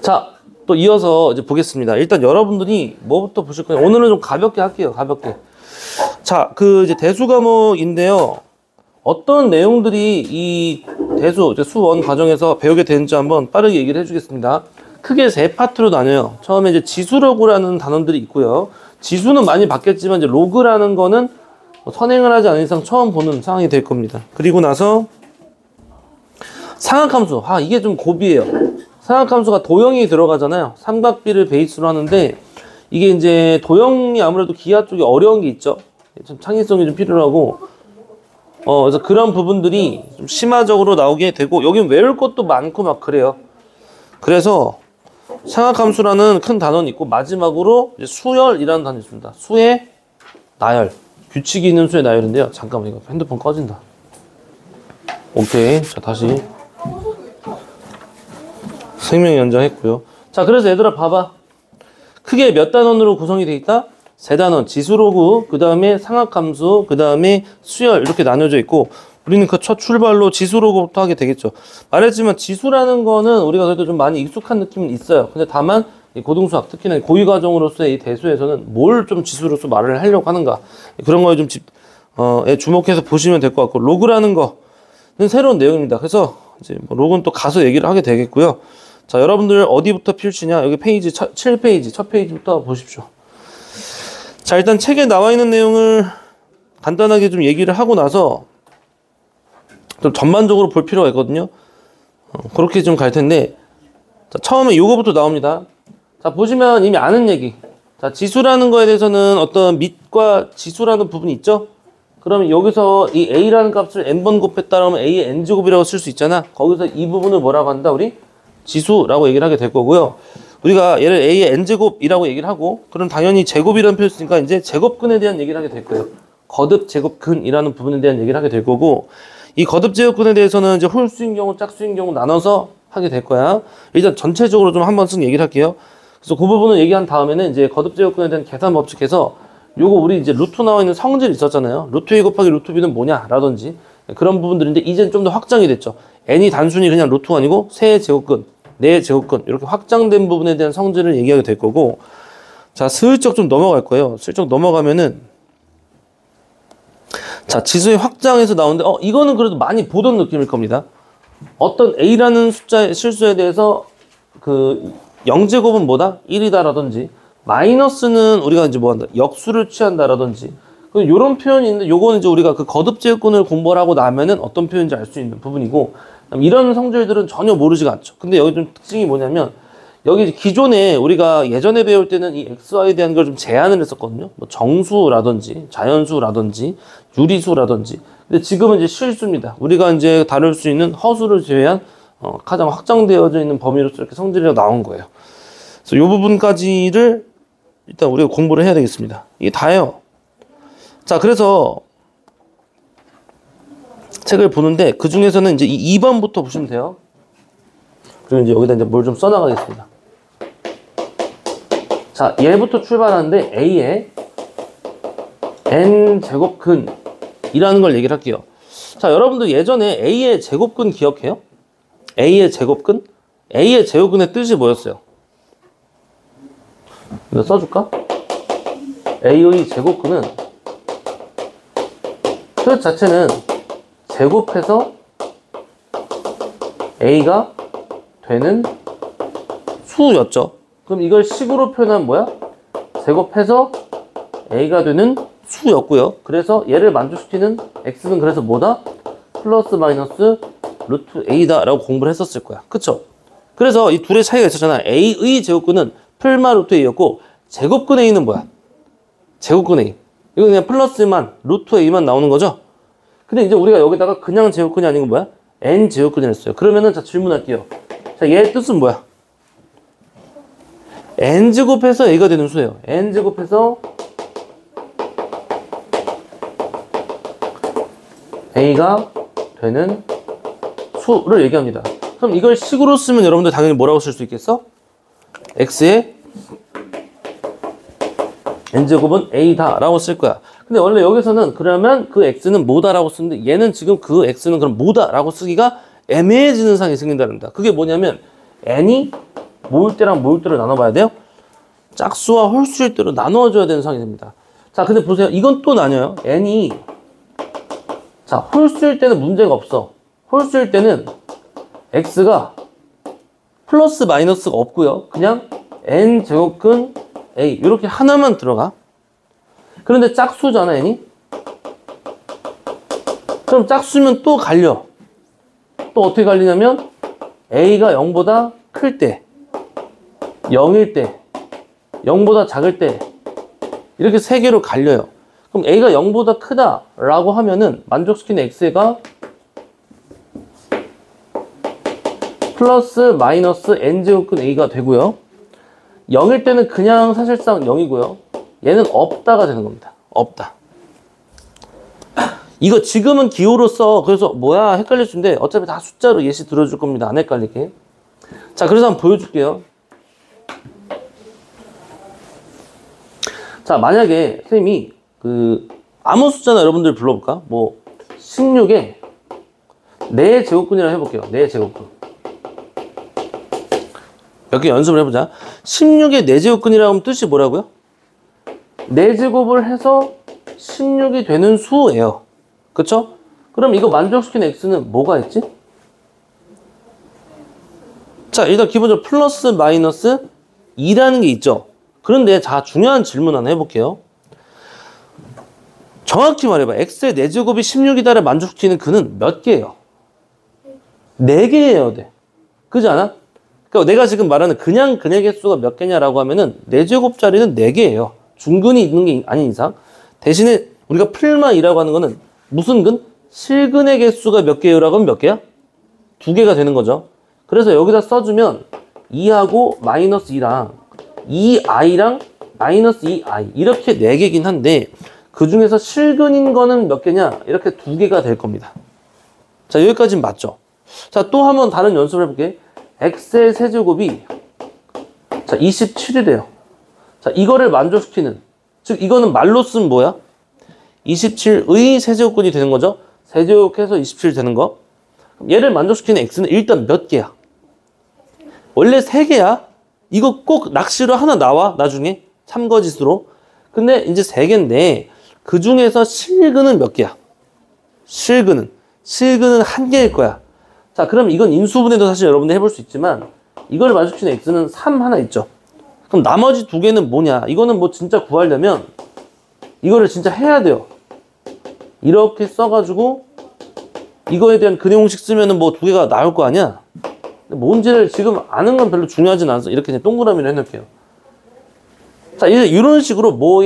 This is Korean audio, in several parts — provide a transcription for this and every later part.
자, 또 이어서 이제 보겠습니다. 일단 여러분들이 뭐부터 보실 거예요? 오늘은 좀 가볍게 할게요. 가볍게. 자, 그 이제 대수 과목인데요. 어떤 내용들이 이 대수, 수원 과정에서 배우게 되는지 한번 빠르게 얘기를 해주겠습니다. 크게 세 파트로 나뉘어요. 처음에 이제 지수로그라는 단원들이 있고요. 지수는 많이 바뀌었지만 이제 로그라는 거는 선행을 하지 않은 이상 처음 보는 상황이 될 겁니다. 그리고 나서 상악함수. 이게 좀 고비예요. 상악함수가 도형이 들어가잖아요. 삼각비를 베이스로 하는데 이게 이제 도형이 아무래도 기하 쪽에 어려운 게 있죠. 좀 창의성이 좀 필요하고 그래서 그런 부분들이 좀 심화적으로 나오게 되고 여긴 외울 것도 많고 막 그래요. 그래서 상악함수라는 큰 단원이 있고 마지막으로 이제 수열이라는 단원이 있습니다. 수의 나열. 규칙이 있는 수의 나열인데요. 잠깐만 이거 핸드폰 꺼진다. 오케이. 자 다시 생명 연장했고요. 자 그래서 얘들아 봐봐. 크게 몇 단원으로 구성이 돼 있다? 세 단원. 지수로그, 그 다음에 상악함수, 그 다음에 수열 이렇게 나눠져 있고 우리는 그 첫 출발로 지수로그부터 하게 되겠죠. 말했지만 지수라는 거는 우리가 그래도 좀 많이 익숙한 느낌은 있어요. 근데 다만 이 고등수학 특히나 고위과정으로서의 이 대수에서는 뭘 좀 지수로서 말을 하려고 하는가 그런 거에 좀 주목해서 보시면 될 것 같고 로그라는 거는 새로운 내용입니다. 그래서 이제 뭐 로그는 또 가서 얘기를 하게 되겠고요. 자 여러분들 어디부터 펼치냐 여기 페이지 7페이지 첫 페이지부터 보십시오. 자 일단 책에 나와 있는 내용을 간단하게 좀 얘기를 하고 나서 좀 전반적으로 볼 필요가 있거든요. 그렇게 좀 갈 텐데 자, 처음에 요거부터 나옵니다. 자 보시면 이미 아는 얘기. 자 지수라는 거에 대해서는 어떤 밑과 지수라는 부분이 있죠. 그러면 여기서 이 a라는 값을 n번 곱했다 그러면 a의 n제곱이라고 쓸 수 있잖아. 거기서 이 부분을 뭐라고 한다 우리? 지수라고 얘기를 하게 될 거고요. 우리가 얘를 a의 n제곱이라고 얘기를 하고 그럼 당연히 제곱이라는 표현을 쓰니까 이제 제곱근에 대한 얘기를 하게 될 거예요. 거듭 제곱근이라는 부분에 대한 얘기를 하게 될 거고 이 거듭 제곱근에 대해서는 이제 홀수인 경우 짝수인 경우 나눠서 하게 될 거야. 일단 전체적으로 좀 한 번씩 얘기를 할게요. 그래서 그 부분을 얘기한 다음에는 이제 거듭 제곱근에 대한 계산 법칙에서 요거 우리 이제 루트 나와 있는 성질 있었잖아요. 루트 a 곱하기 루트 b는 뭐냐 라든지 그런 부분들인데 이제는 좀 더 확장이 됐죠. n이 단순히 그냥 루트가 아니고 세의 제곱근, 네의 제곱근 이렇게 확장된 부분에 대한 성질을 얘기하게 될 거고 자 슬쩍 좀 넘어갈 거예요. 슬쩍 넘어가면은 자 지수의 확장에서 나오는데 이거는 그래도 많이 보던 느낌일 겁니다. 어떤 a라는 숫자의 실수에 대해서 그 0제곱은 뭐다? 1이다 라든지 마이너스는 우리가 이제 뭐 한다? 역수를 취한다 라든지 요런 표현이 있는데 요거는 이제 우리가 그 거듭 제곱근을 공부를 하고 나면은 어떤 표현인지 알 수 있는 부분이고 이런 성질들은 전혀 모르지가 않죠. 근데 여기 좀 특징이 뭐냐면 여기 기존에 우리가 예전에 배울 때는 이 xy에 대한 걸 좀 제한을 했었거든요. 뭐 정수라든지 자연수라든지 유리수라든지. 근데 지금은 이제 실수입니다. 우리가 이제 다룰 수 있는 허수를 제외한 가장 확장되어져 있는 범위로서 이렇게 성질이 나온 거예요. 그래서 이 부분까지를 일단 우리가 공부를 해야 되겠습니다. 이게 다예요. 자, 그래서 책을 보는데 그 중에서는 이제 이 2번부터 보시면 돼요. 그리고 이제 여기다 이제 뭘 좀 써나가겠습니다. 자, 얘부터 출발하는데 a의 n제곱근이라는 걸 얘기를 할게요. 자, 여러분들 예전에 a의 제곱근 기억해요? a의 제곱근? a의 제곱근의 뜻이 뭐였어요? 이거 써줄까? a의 제곱근은 뜻 자체는 제곱해서 a가 되는 수였죠. 그럼 이걸 식으로 표현하면 뭐야? 제곱해서 a가 되는 수였고요. 그래서 얘를 만족시키는 x는 그래서 뭐다? 플러스 마이너스 루트 a다 라고 공부를 했었을 거야. 그쵸? 그래서 이 둘의 차이가 있었잖아. a의 제곱근은 풀마 루트 a였고 제곱근 a는 뭐야? 제곱근 a. 이거 그냥 플러스만 루트 a만 나오는 거죠? 근데 이제 우리가 여기다가 그냥 제곱근이 아니고 뭐야? n 제곱근을 했어요. 그러면은 자 질문할게요. 자 얘의 뜻은 뭐야? n제곱해서 a가 되는 수예요. n제곱해서 a가 되는 수를 얘기합니다. 그럼 이걸 식으로 쓰면 여러분들 당연히 뭐라고 쓸 수 있겠어? x의 n제곱은 a다 라고 쓸 거야. 근데 원래 여기서는 그러면 그 x는 뭐다 라고 쓰는데 얘는 지금 그 x는 그럼 뭐다 라고 쓰기가 애매해지는 상황이 생긴다는 겁니다. 그게 뭐냐면 n이 모일 때랑 모일 때를 나눠봐야 돼요. 짝수와 홀수일 때로 나누어줘야 되는 상황이 됩니다. 자, 근데 보세요. 이건 또 나뉘어요. n이 자, 홀수일 때는 문제가 없어. 홀수일 때는 x가 플러스 마이너스가 없고요. 그냥 n 제곱근 a 이렇게 하나만 들어가. 그런데 짝수잖아, n이. 그럼 짝수면 또 갈려. 또 어떻게 갈리냐면 a가 0보다 클 때, 0일 때, 0보다 작을 때 이렇게 세 개로 갈려요. 그럼 a가 0보다 크다라고 하면은 만족시키는 x가 플러스 마이너스 n제곱근 a가 되고요. 0일 때는 그냥 사실상 0이고요. 얘는 없다가 되는 겁니다. 없다. 이거 지금은 기호로 써. 그래서 뭐야 헷갈릴 수 있는데 어차피 다 숫자로 예시 들어줄 겁니다. 안 헷갈리게. 자, 그래서 한번 보여줄게요. 자, 만약에 선생님이 아무 숫자나 여러분들 불러볼까? 뭐 16에 4제곱근이라고 해볼게요. 4제곱근. 몇 개 연습을 해보자. 16에 4제곱근이라고 하면 뜻이 뭐라고요? 4제곱을 해서 16이 되는 수예요. 그쵸? 그럼 이거 만족시키는 x는 뭐가 있지? 자, 일단 기본적으로 플러스 마이너스 2라는 게 있죠. 그런데 자, 중요한 질문 하나 해볼게요. 정확히 말해봐. x의 4제곱이 16이다를 만족시키는 근은 몇 개예요? 4개예요. 네. 그지 않아? 그러니까 내가 지금 말하는 그냥 근의 개수가 몇 개냐라고 하면은 4제곱짜리는 4개예요. 중근이 있는 게 아닌 이상. 대신에 우리가 풀마2라고 하는 거는 무슨 근? 실근의 개수가 몇 개요라고 하면 몇 개야? 2개가 되는 거죠. 그래서 여기다 써주면 2하고 마이너스 2랑 2i랑 마이너스 2i 이렇게 4개긴 한데 그 중에서 실근인 거는 몇 개냐? 이렇게 2개가 될 겁니다. 자, 여기까지는 맞죠? 자, 또 한번 다른 연습을 해볼게. x의 세제곱이 자 27이래요. 자, 이거를 만족시키는, 즉 이거는 말로 쓰면 뭐야? 27의 세제곱근이 되는 거죠. 세제곱해서 27 되는 거. 얘를 만족시키는 x는 일단 몇 개야? 원래 3개야. 이거 꼭 낚시로 하나 나와 나중에 참거짓으로. 근데 이제 3개인데 그 중에서 실근은 몇 개야? 실근은 1개일 거야. 자, 그럼 이건 인수분해도 사실 여러분들 해볼 수 있지만 이걸 만족시키는 x는 3 하나 있죠. 그럼 나머지 2개는 뭐냐? 이거는 뭐 진짜 구하려면 이거를 진짜 해야 돼요. 이렇게 써가지고 이거에 대한 근의 공식 쓰면은 뭐 2개가 나올 거 아니야? 뭔지를 지금 아는 건 별로 중요하진 않아서 이렇게 그냥 동그라미로 해놓을게요. 자, 이제 이런 식으로 뭐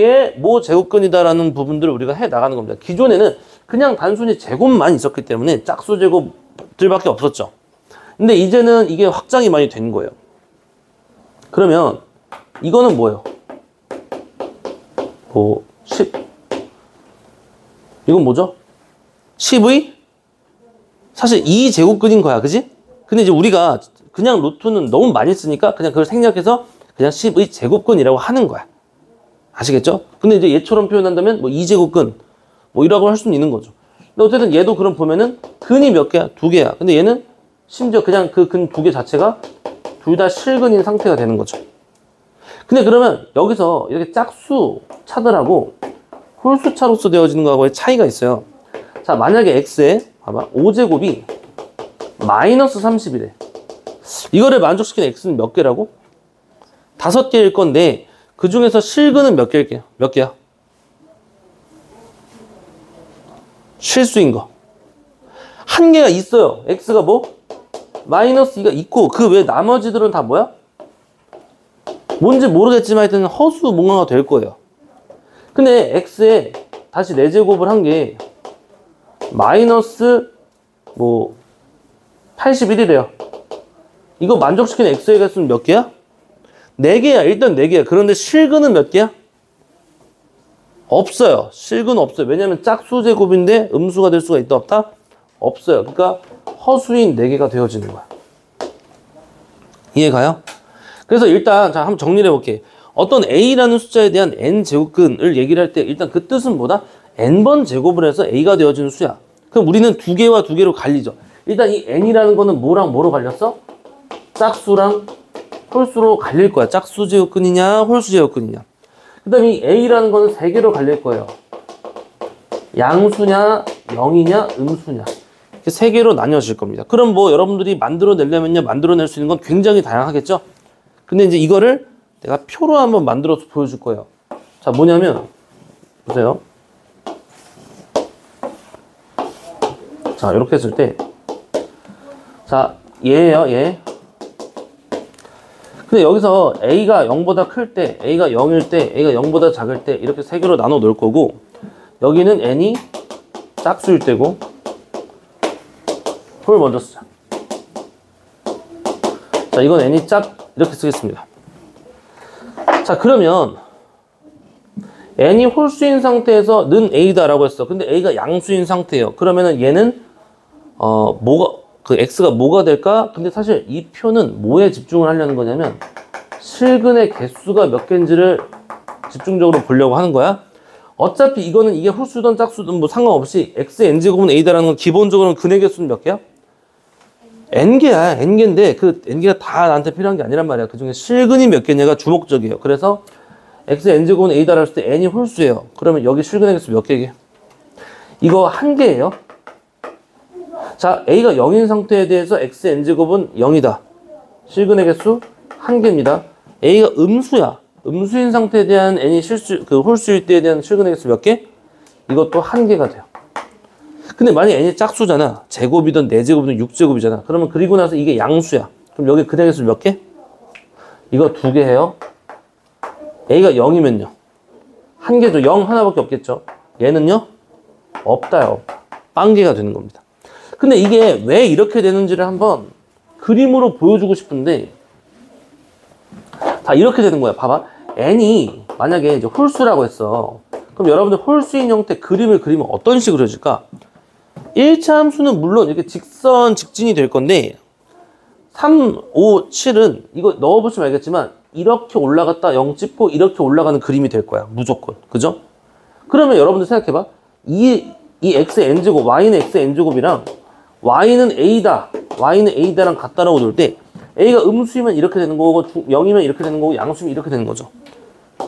제곱근이다라는 부분들을 우리가 해 나가는 겁니다. 기존에는 그냥 단순히 제곱만 있었기 때문에 짝수 제곱들밖에 없었죠. 근데 이제는 이게 확장이 많이 된 거예요. 그러면 이거는 뭐예요? 10. 이건 뭐죠? 10의? 사실 2제곱근인 거야, 그지? 근데 이제 우리가 그냥 루트는 너무 많이 쓰니까 그냥 그걸 생략해서 그냥 10의 제곱근이라고 하는 거야. 아시겠죠? 근데 이제 얘처럼 표현한다면 뭐 2제곱근 뭐 이라고 할 수는 있는 거죠. 근데 어쨌든 얘도 그럼 보면은 근이 몇 개야? 2개야. 근데 얘는 심지어 그냥 그 근 2개 자체가 둘 다 실근인 상태가 되는 거죠. 근데 그러면 여기서 이렇게 짝수 차들하고 홀수 차로서 되어지는 거하고의 차이가 있어요. 자, 만약에 x에 봐봐 5제곱이 마이너스 30이래. 이거를 만족시키는 x는 몇 개라고? 5개일 건데 그 중에서 실근은 몇 개일게요? 몇 개야? 실수인 거. 1개가 있어요. x가 뭐? 마이너스 2가 있고 그 외 나머지들은 다 뭐야? 뭔지 모르겠지만 하여튼 허수 뭔가가 될 거예요. 근데 x에 다시 4제곱을 한 게 마이너스 뭐 81이래요. 이거 만족시키는 x의 개수는 몇 개야? 4개야. 일단 4개야. 그런데 실근은 몇 개야? 없어요. 실근 없어요. 왜냐면 짝수 제곱인데 음수가 될 수가 있다 없다? 없어요. 그러니까 허수인 4개가 되어지는 거야. 이해가요? 그래서 일단 자 한번 정리를 해볼게. 어떤 a라는 숫자에 대한 n제곱근을 얘기를 할 때 일단 그 뜻은 뭐다? n번 제곱을 해서 a가 되어지는 수야. 그럼 우리는 2개와 2개로 갈리죠. 일단 이 n이라는 거는 뭐랑 뭐로 갈렸어? 짝수랑 홀수로 갈릴 거야. 짝수 제곱근이냐 홀수 제곱근이냐. 그 다음에 이 A라는 거는 세 개로 갈릴 거예요. 양수냐 영이냐 음수냐. 이렇게 세 개로 나뉘어질 겁니다. 그럼 뭐 여러분들이 만들어내려면요, 만들어낼 수 있는 건 굉장히 다양하겠죠. 근데 이제 이거를 내가 표로 한번 만들어서 보여줄 거예요. 자, 뭐냐면 보세요. 자, 이렇게 했을 때, 자, 얘예요, 얘. 근데 여기서 A가 0보다 클 때, A가 0일 때, A가 0보다 작을 때 이렇게 세 개로 나눠 놓을 거고, 여기는 N이 짝수일 때고, 홀 먼저 쓰자. 자, 이건 N이 짝 이렇게 쓰겠습니다. 자, 그러면 N이 홀수인 상태에서 는 A다라고 했어. 근데 A가 양수인 상태예요. 그러면은 얘는 X가 뭐가 될까? 근데 사실 이 표는 뭐에 집중을 하려는 거냐면 실근의 개수가 몇 개인지를 집중적으로 보려고 하는 거야. 어차피 이거는 이게 홀수든 짝수든 뭐 상관없이 xn제곱은 A다라는 건 기본적으로는 근의 개수는 몇 개야? n개야. n개인데 그 n개가 다 나한테 필요한 게 아니란 말이야. 그 중에 실근이 몇 개냐가 주목적이에요. 그래서 xn제곱은 A다라고 했을 때 n이 홀수예요. 그러면 여기 실근의 개수 몇 개게? 이거 한 개예요. 자, A가 0인 상태에 대해서 xn제곱은 0이다. 실근의 개수 한 개입니다. A가 음수야. 음수인 상태에 대한 n이 홀수일 때에 대한 실근의 개수 몇 개? 이것도 한 개가 돼요. 근데 만약 n이 짝수잖아. 제곱이든 4제곱이든 6제곱이잖아. 그러면 그리고 나서 이게 양수야. 그럼 여기 근의 개수 몇 개? 이거 2개 해요. A가 0이면요. 한 개죠. 0 하나밖에 없겠죠. 얘는요? 없다요. 빵개가 되는 겁니다. 근데 이게 왜 이렇게 되는지를 한번 그림으로 보여주고 싶은데, 다 이렇게 되는 거야. 봐봐. n이 만약에 이제 홀수라고 했어. 그럼 여러분들 홀수인 형태 그림을 그리면 어떤 식으로 그려질까? 1차 함수는 물론 이렇게 직선, 직진이 될 건데 3, 5, 7은 이거 넣어보시면 알겠지만 이렇게 올라갔다 0 찍고 이렇게 올라가는 그림이 될 거야. 무조건. 그죠? 그러면 여러분들 생각해봐. 이 xn제곱, y는 xn제곱이랑 y는 a다, y는 a다랑 같다라고 놓을 때 A가 음수이면 이렇게 되는 거고 0이면 이렇게 되는 거고 양수이면 이렇게 되는 거죠.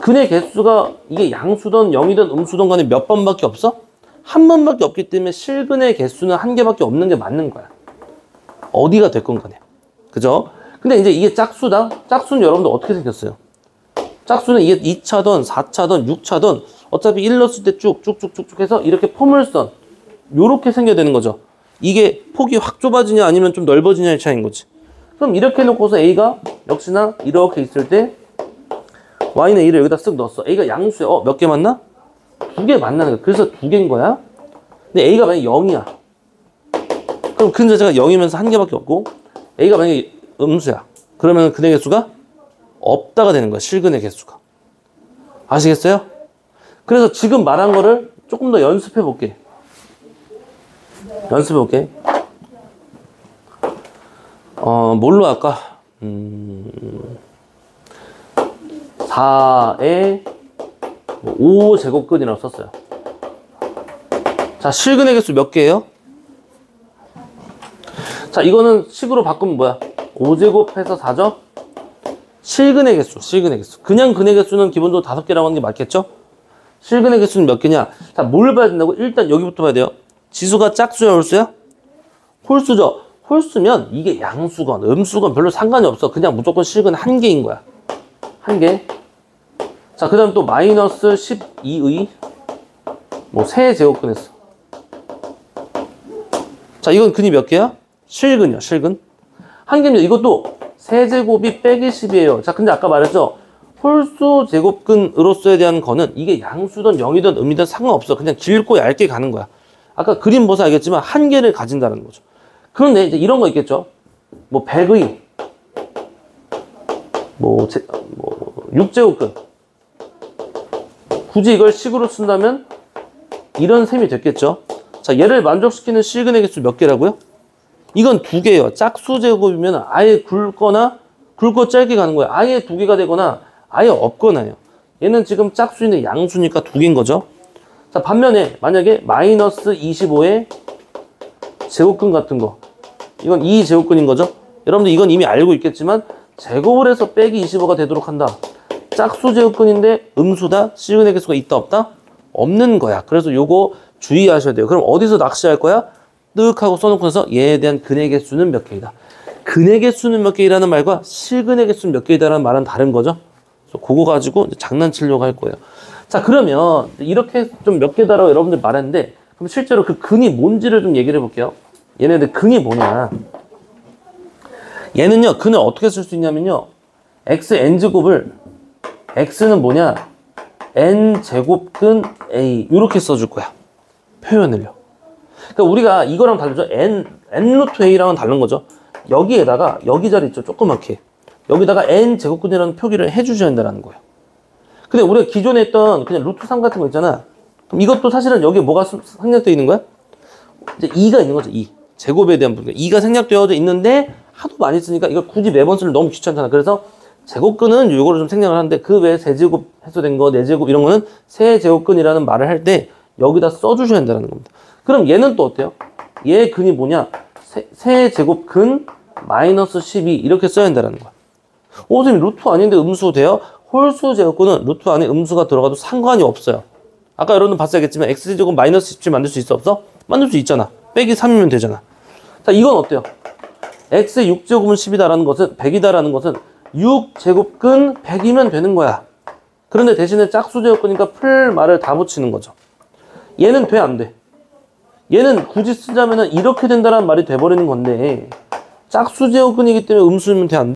근의 개수가 이게 양수든 0이든 음수든 간에 몇 번밖에 없어? 한 번밖에 없기 때문에 실근의 개수는 한 개밖에 없는 게 맞는 거야. 어디가 될 건 간에. 그죠? 근데 이제 이게 짝수다? 짝수는 여러분들 어떻게 생겼어요? 짝수는 이게 2차든 4차든 6차든 어차피 1 넣었을 때 쭉쭉쭉쭉 해서 이렇게 포물선 요렇게 생겨야 되는 거죠. 이게 폭이 확 좁아지냐 아니면 좀 넓어지냐의 차이인 거지. 그럼 이렇게 놓고서 A가 역시나 이렇게 있을 때 Y는 A를 여기다 쓱 넣었어. A가 양수야. 몇 개 맞나? 2개 만나는 거야. 그래서 2개인 거야. 근데 A가 만약에 0이야. 그럼 근 자체가 0이면서 한 개밖에 없고 A가 만약에 음수야. 그러면 근의 개수가 없다가 되는 거야. 실근의 개수가. 아시겠어요? 그래서 지금 말한 거를 조금 더 연습해 볼게. 연습해 볼게. 뭘로 할까? 4에 5제곱근이라고 썼어요. 자, 실근의 개수 몇 개예요? 자, 이거는 식으로 바꾸면 뭐야? 5제곱 해서 4죠? 실근의 개수, 실근의 개수. 그냥 근의 개수는 기본적으로 5개라고 하는 게 맞겠죠? 실근의 개수는 몇 개냐? 자, 뭘 봐야 된다고? 일단 여기부터 봐야 돼요. 지수가 짝수야, 홀수야? 홀수죠? 홀수면 이게 양수건, 음수건 별로 상관이 없어. 그냥 무조건 실근 한 개인 거야. 한 개. 자, 그 다음 또 마이너스 12의 뭐 세제곱근 했어. 자, 이건 근이 몇 개야? 실근이야, 실근. 한 개입니다. 이것도 세제곱이 빼기 10이에요. 자, 근데 아까 말했죠? 홀수 제곱근으로서에 대한 거는 이게 양수든 0이든 음이든 상관없어. 그냥 길고 얇게 가는 거야. 아까 그림 보서 알겠지만 한 개를 가진다는 거죠. 그런데 이제 이런 거 있겠죠? 뭐 100의 6제곱근. 굳이 이걸 식으로 쓴다면 이런 셈이 됐겠죠? 자, 얘를 만족시키는 실근의 개수 몇 개라고요? 이건 2개예요. 짝수 제곱이면 아예 굵고 짧게 가는 거예요. 아예 2개가 되거나 아예 없거나요. 얘는 지금 짝수인데 양수니까 2개인 거죠. 자, 반면에 만약에 마이너스 25의 제곱근 같은 거, 이건 2제곱근인 거죠. 여러분들 이건 이미 알고 있겠지만 제곱을 해서 빼기 25가 되도록 한다. 짝수 제곱근인데 음수다? 시그널 개수가 있다 없다? 없는 거야. 그래서 요거 주의하셔야 돼요. 그럼 어디서 낚시할 거야? 뜩 하고 써놓고 나서 얘에 대한 근의 개수는 몇 개이다. 근의 개수는 몇 개이라는 말과 실근의 개수는 몇 개이다라는 말은 다른 거죠. 그래서 그거 가지고 이제 장난치려고 할 거예요. 자, 그러면 이렇게 좀 몇 개다라고 여러분들 말했는데 그럼 실제로 그 근이 뭔지를 좀 얘기를 해볼게요. 얘네들 근이 뭐냐. 얘는요, 근을 어떻게 쓸 수 있냐면요. xn제곱을 x는 뭐냐? n제곱근 a 이렇게 써줄 거야. 표현을요. 그러니까 우리가 이거랑 다르죠. n 루트 a랑은 다른 거죠. 여기에다가 여기 자리 있죠. 조그맣게. 여기다가 n제곱근이라는 표기를 해주셔야 한다는 거예요. 근데 우리가 기존에 했던 그냥 루트 3 같은 거 있잖아. 그럼 이것도 사실은 여기에 뭐가 생략되어 있는 거야? 이제 2가 있는 거죠. 2. 제곱에 대한 부분. 2가 생략되어져 있는데 하도 많이 쓰니까 이걸 굳이 매번 쓰면 너무 귀찮잖아. 그래서 제곱근은 요거를 좀 생략을 하는데 그 외에 세제곱 해소된 거, 네제곱 이런 거는 세제곱근이라는 말을 할 때 여기다 써주셔야 한다는 겁니다. 그럼 얘는 또 어때요? 얘 근이 뭐냐? 세제곱근 마이너스 12 이렇게 써야 한다는 거야. 선생님 루트 아닌데 음수 돼요? 홀수 제곱근은 루트 안에 음수가 들어가도 상관이 없어요. 아까 여러분 봤어야겠지만 x제곱 마이너스 17 만들 수 있어 없어? 만들 수 있잖아. 빼기 3이면 되잖아. 자, 이건 어때요? x의 6제곱은 10이다라는 것은 100이다라는 것은 6제곱근 100이면 되는 거야. 그런데 대신에 짝수 제곱근이니까 풀 말을 다 붙이는 거죠. 얘는 돼, 안 돼? 얘는 굳이 쓰자면은 이렇게 된다라는 말이 돼버리는 건데 짝수 제곱근이기 때문에 음수면 돼, 안 돼?